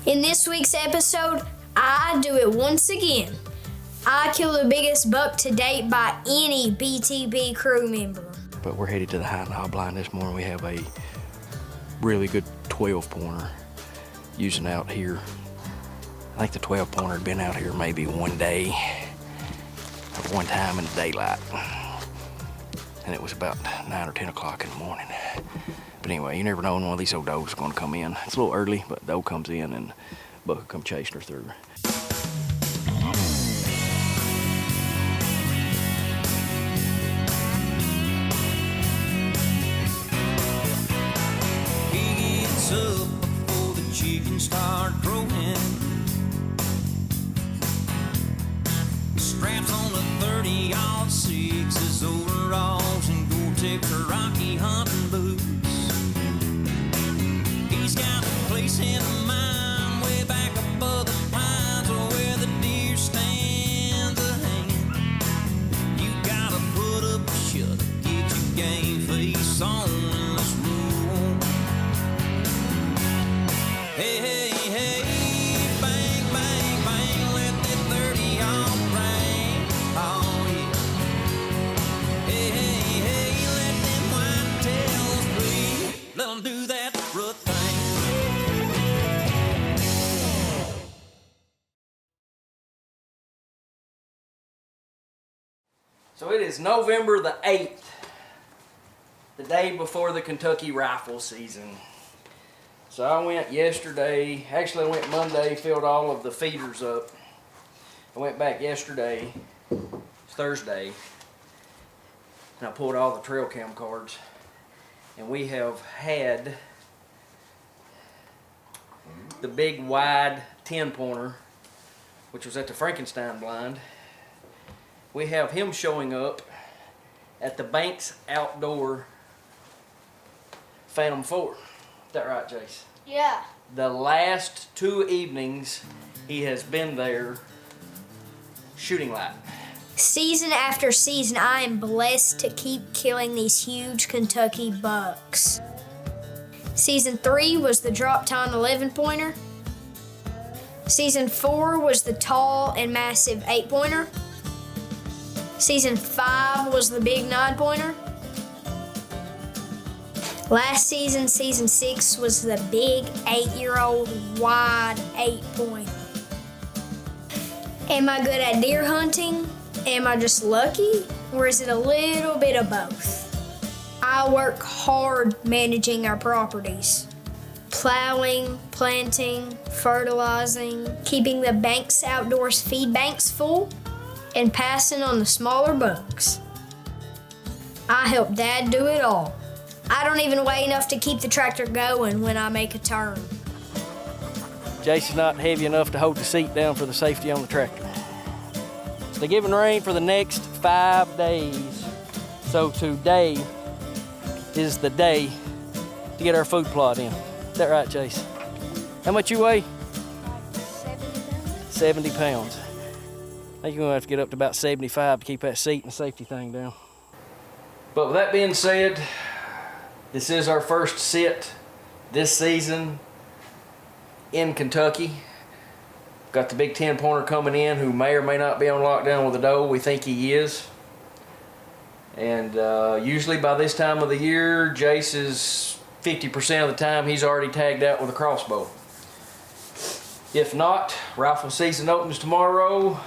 In this week's episode, I do it once again. I kill the biggest buck to date by any BTB crew member. But we're headed to the High and High Blind this morning. We have a really good 12-pointer using out here. I think the 12-pointer had been out here maybe one day, or one time in the daylight. And it was about 9 or 10 o'clock in the morning. But anyway, you never know when one of these old does is gonna come in. It's a little early, but the doe comes in and buck will come chasing her through. He gets up before the chickens start crowing. Straps on the 30-06, his overalls and Gore-Tex Rocky hunting boots. He's got a place in mind way back above the pines where the deer stands a hanging. You gotta put up a shutter, get your game face on, and let's roll. Hey, hey, hey, bang, bang, bang, let that 30 all bang. Oh, yeah. Hey, hey, hey, let them whitetails bleed. Let them do that rut thing. So it is November the 8th, the day before the Kentucky rifle season. So I went yesterday, actually I went Monday, filled all of the feeders up. I went back yesterday, it's Thursday, and I pulled all the trail cam cards. And we have had the big wide 10-pointer, which was at the Frankenstein blind. We have him showing up at the Banks Outdoor Phantom 4. Is that right, Jase? Yeah. The last 2 evenings he has been there shooting light. Season after season, I am blessed to keep killing these huge Kentucky bucks. Season 3 was the drop tine 11-pointer. Season 4 was the tall and massive 8-pointer. Season 5 was the big 9-pointer. Last season, season 6, was the big 8-year-old wide 8-pointer. Am I good at deer hunting? Am I just lucky? Or is it a little bit of both? I work hard managing our properties. Plowing, planting, fertilizing, keeping the Banks Outdoors feed banks full, and passing on the smaller bucks. I help Dad do it all. I don't even weigh enough to keep the tractor going when I make a turn. Jase is not heavy enough to hold the seat down for the safety on the tractor. They're giving rain for the next 5 days. So today is the day to get our food plot in. Is that right, Jase? How much you weigh? 70 pounds. I think you're gonna have to get up to about 75 to keep that seat and the safety thing down. But with that being said, this is our first sit this season in Kentucky. Got the big 10-pointer coming in who may or may not be on lockdown with a doe. We think he is. And usually by this time of the year, Jase is 50% of the time he's already tagged out with a crossbow. If not, rifle season opens tomorrow.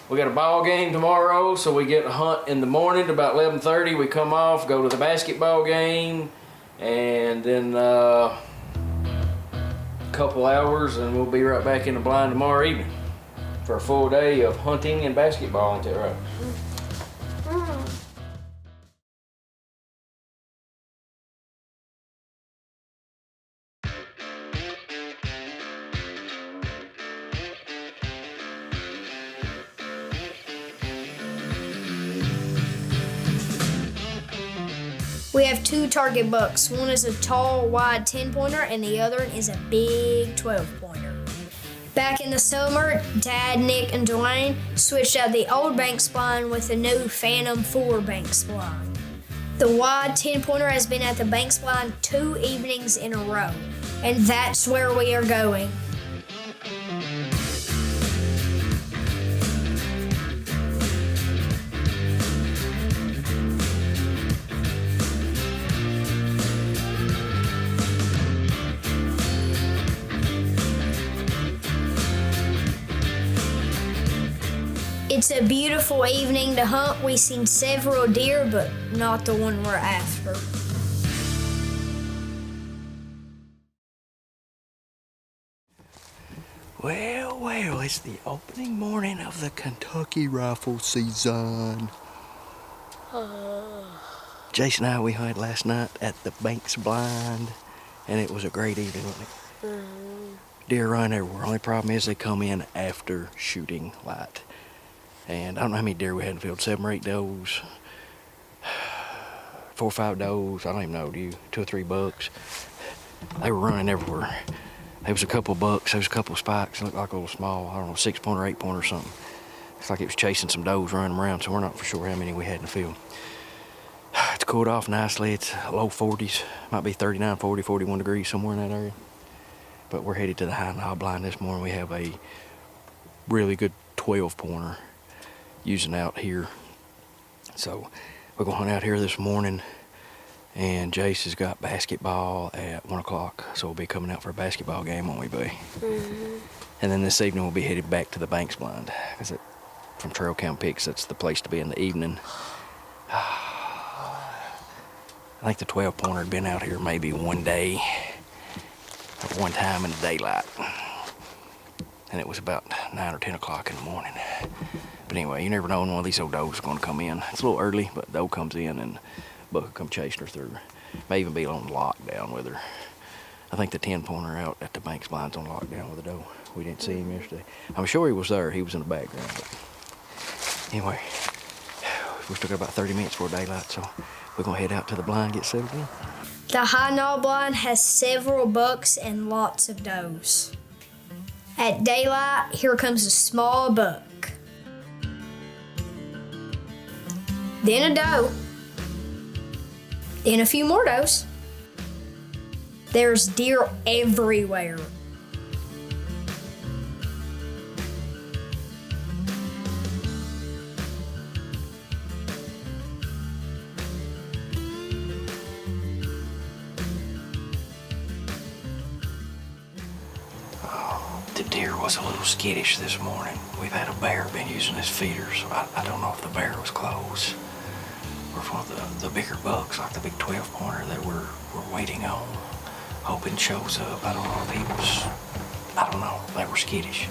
We got a ball game tomorrow, so we get a hunt in the morning at about 11:30. We come off, go to the basketball game, and then couple hours and we'll be right back in the blind tomorrow evening for a full day of hunting and basketball, ain't that right? We have 2 target bucks. One is a tall, wide 10-pointer, and the other is a big 12-pointer. Back in the summer, Dad, Nick, and Dwayne switched out the old Banks blind with the new Phantom 4 Banks blind. The wide 10-pointer has been at the Banks blind 2 evenings in a row. And that's where we are going. It's a beautiful evening to hunt. We've seen several deer, but not the one we're after. Well, it's the opening morning of the Kentucky rifle season. Jase and I, we hunted last night at the Banks Blind, and it was a great evening, wasn't it? Deer run everywhere. Only problem is they come in after shooting light. And I don't know how many deer we had in the field, 7 or 8 does, 4 or 5 does, I don't even know, do you? 2 or 3 bucks. They were running everywhere. There was a couple of bucks, there was a couple of spikes, it looked like a little small, I don't know, 6-pointer, 8-pointer or something. It's like it was chasing some does running them around, so we're not for sure how many we had in the field. It's cooled off nicely, it's low 40s, might be 39, 40, 41 degrees, somewhere in that area. But we're headed to the high knob blind this morning. We have a really good 12-pointer using out here. So we're gonna hunt out here this morning, and Jase has got basketball at 1 o'clock, so we'll be coming out for a basketball game, won't we, buddy? And then this evening we'll be headed back to the Banks Blind, because from Trail Camp Picks, that's the place to be in the evening. I think the 12-pointer had been out here maybe one day, at one time in the daylight, and it was about 9 or 10 o'clock in the morning. But anyway, you never know when one of these old does is going to come in. It's a little early, but doe comes in and buck will come chasing her through. May even be on lockdown with her. I think the 10-pointer out at the Banks Blind's on lockdown with a doe. We didn't see him yesterday. I'm sure he was there. He was in the background. But anyway, we still got about 30 minutes before daylight, so we're going to head out to the blind, get settled in. The high knob blind has several bucks and lots of does. At daylight, here comes a small buck. Then a doe. Then a few more does. There's deer everywhere. The deer was a little skittish this morning. We've had a bear been using his feeder, so I don't know if the bear was close or if one of the bigger bucks, like the big 12-pointer that we're waiting on, hoping shows up. I don't know if he was, I don't know, they were skittish.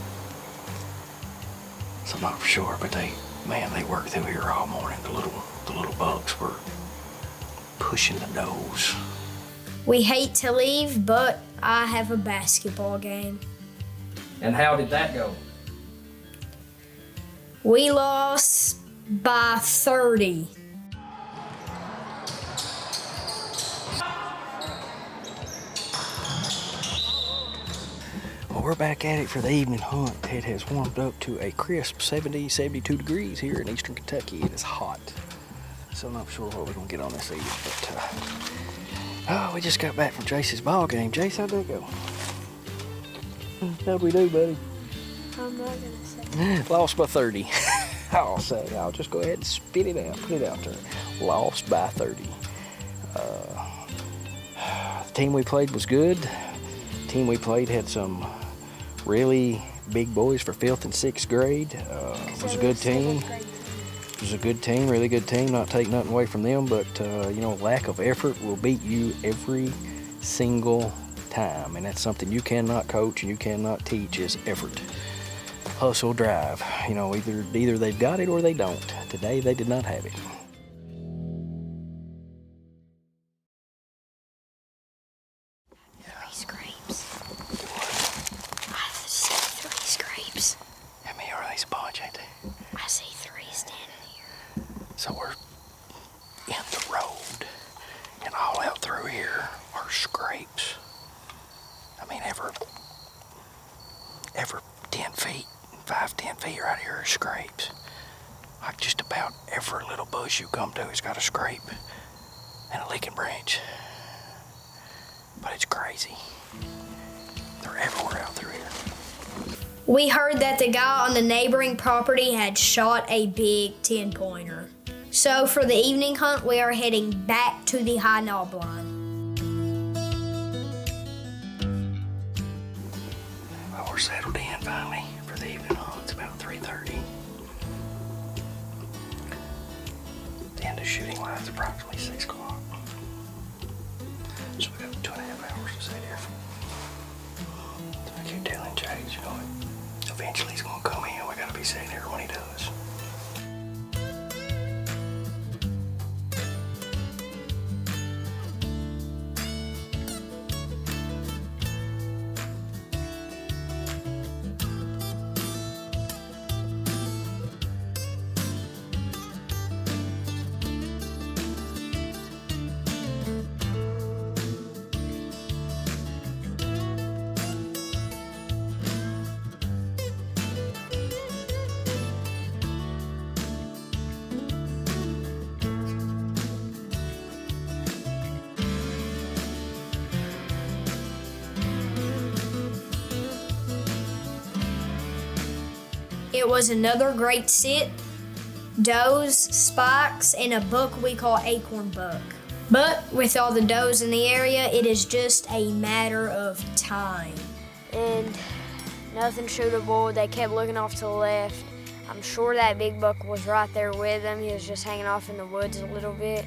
So I'm not for sure, but they worked through here all morning. The little bucks were pushing the does. We hate to leave, but I have a basketball game. And how did that go? We lost by 30. Well, we're back at it for the evening hunt. It has warmed up to a crisp 70, 72 degrees here in eastern Kentucky. It is hot. So I'm not sure what we're gonna get on this evening, but we just got back from Jase's ball game. Jase, how'd that go? How'd we do, buddy? I'm not gonna say. Lost by 30. I'll say. I'll just go ahead and spit it out. Put it out there. Lost by 30. The team we played was good. The team we played had some really big boys for 5th and 6th grade. It was a good team. It was a good team, really good team. Not take nothing away from them, but lack of effort will beat you every single time, and that's something you cannot coach and you cannot teach is effort. Hustle, drive. Either they've got it or they don't. Today they did not have it. Three scrapes. I see 3 scrapes. How many are these a bunch, ain't they? I see 3 standing here. So we're in the road, and all out through here are scrapes. I mean, every 10 feet, 5-10 feet right here are scrapes. Like just about every little bush you come to has got a scrape and a licking branch. but it's crazy. They're everywhere out through here. We heard that the guy on the neighboring property had shot a big 10-pointer. So for the evening hunt, we are heading back to the high knob line. Well, we're settled in finally for the evening hunt. It's about 3:30. The end of shooting line is approximately 6 o'clock. So we got 2.5 hours to sit here. So I keep telling Jase, you know, eventually he's gonna come in. We gotta be sitting here when he does. It was another great sit. Does, spikes, and a buck we call acorn buck. But with all the does in the area, it is just a matter of time. And nothing shootable. They kept looking off to the left. I'm sure that big buck was right there with them. He was just hanging off in the woods a little bit.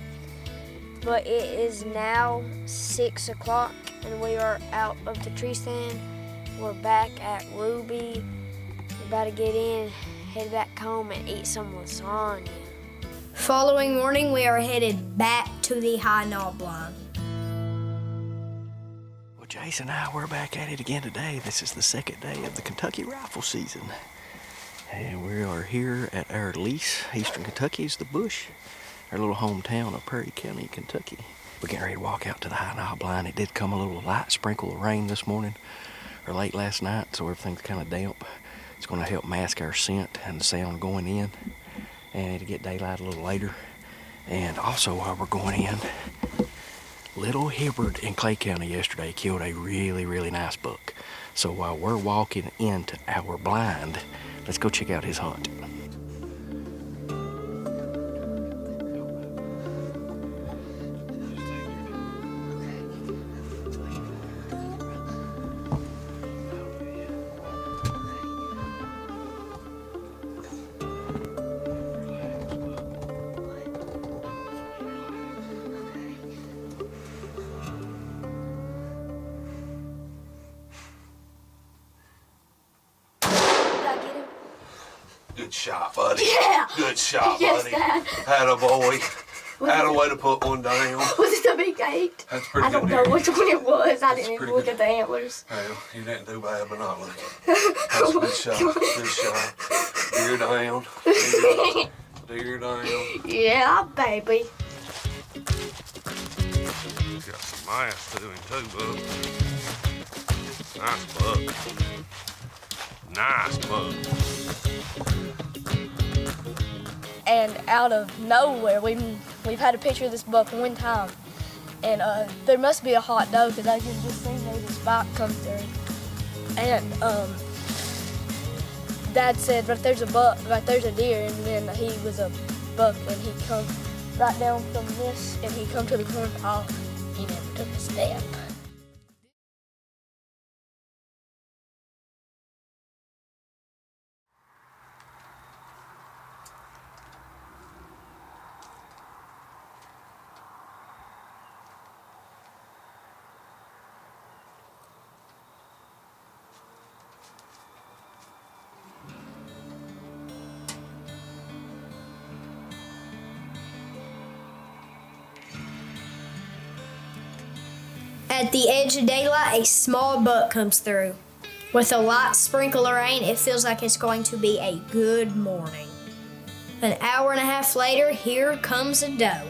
But it is now 6 o'clock and we are out of the tree stand. We're back at Ruby. We're about to get in, head back home and eat some lasagna. Following morning, we are headed back to the high knob line. Well, Jase and I, we're back at it again today. This is the second day of the Kentucky rifle season. And we are here at our lease. Eastern Kentucky is the bush, our little hometown of Perry County, Kentucky. We're getting ready to walk out to the high knob line. It did come a little light sprinkle of rain this morning, or late last night, so everything's kind of damp. It's going to help mask our scent and the sound going in, and it'll get daylight a little later. And also while we're going in, Little Hibbard in Clay County yesterday killed a really, really nice buck. So while we're walking into our blind, let's go check out his hunt. Good shot, buddy. Yeah. Good shot, Yes, buddy. Dad. Had a boy. Had a way to put one down. Was it the big 8? That's pretty I don't good know deer. which one it was. I didn't even pretty look good. at the antlers. Well, you didn't do bad by not looking. That's a good shot. Good shot. Deer down. Deer down. Yeah, baby. Got some mass to him too, bud. Nice buck. Nice buck. And out of nowhere, we've had a picture of this buck one time, and there must be a hot doe because I can just see maybe a spike come through. And Dad said, right there's a buck, right there's a deer, and then he was a buck, and he come right down from this, and he come to the corn pile. He never took a step. At the edge of daylight, a small buck comes through. With a light sprinkle of rain, it feels like it's going to be a good morning. An hour and a half later, here comes a doe.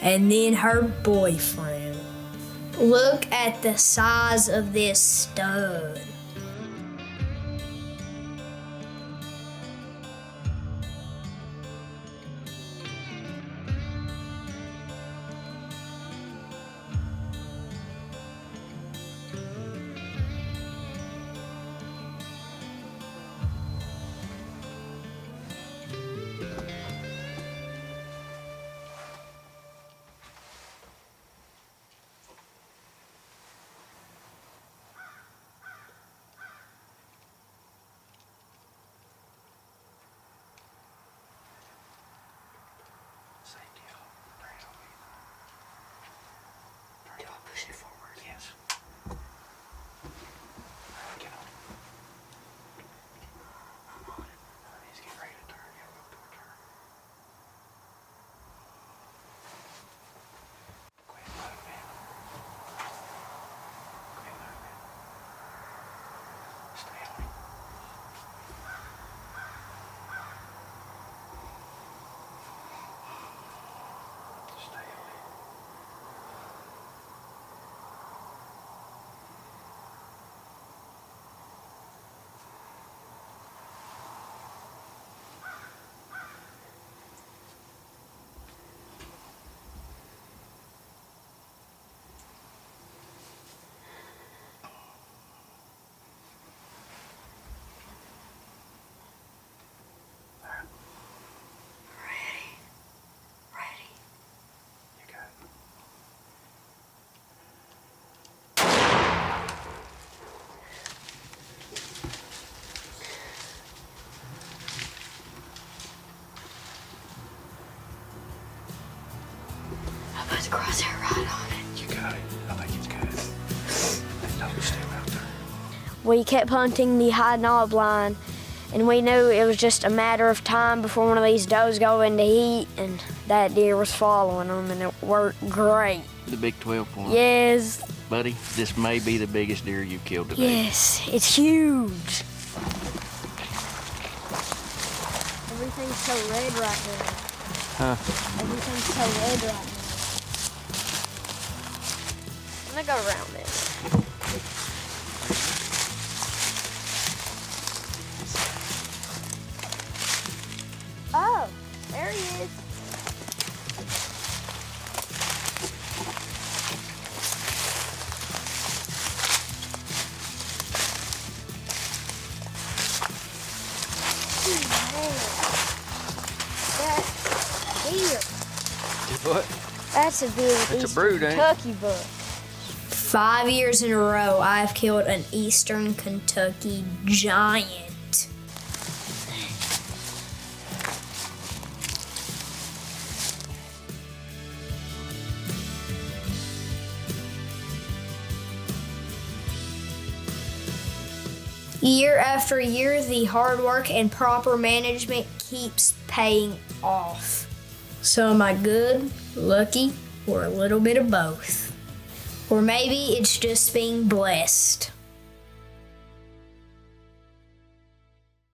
And then her boyfriend. Look at the size of this stud. We kept hunting the high knob line, and we knew it was just a matter of time before one of these does go into heat, and that deer was following them, and it worked great. The big 12-point. Yes. Buddy, this may be the biggest deer you've killed today. Yes, it's huge. Everything's so red right now. Huh? Everything's so red right now. I'm gonna go around this. Oh, there he is. What? That's a big That's a brood, ain't it? Kentucky buck. 5 years in a row, I've killed an Eastern Kentucky giant. Year after year, the hard work and proper management keeps paying off. So am I good, lucky, or a little bit of both? Or maybe it's just being blessed.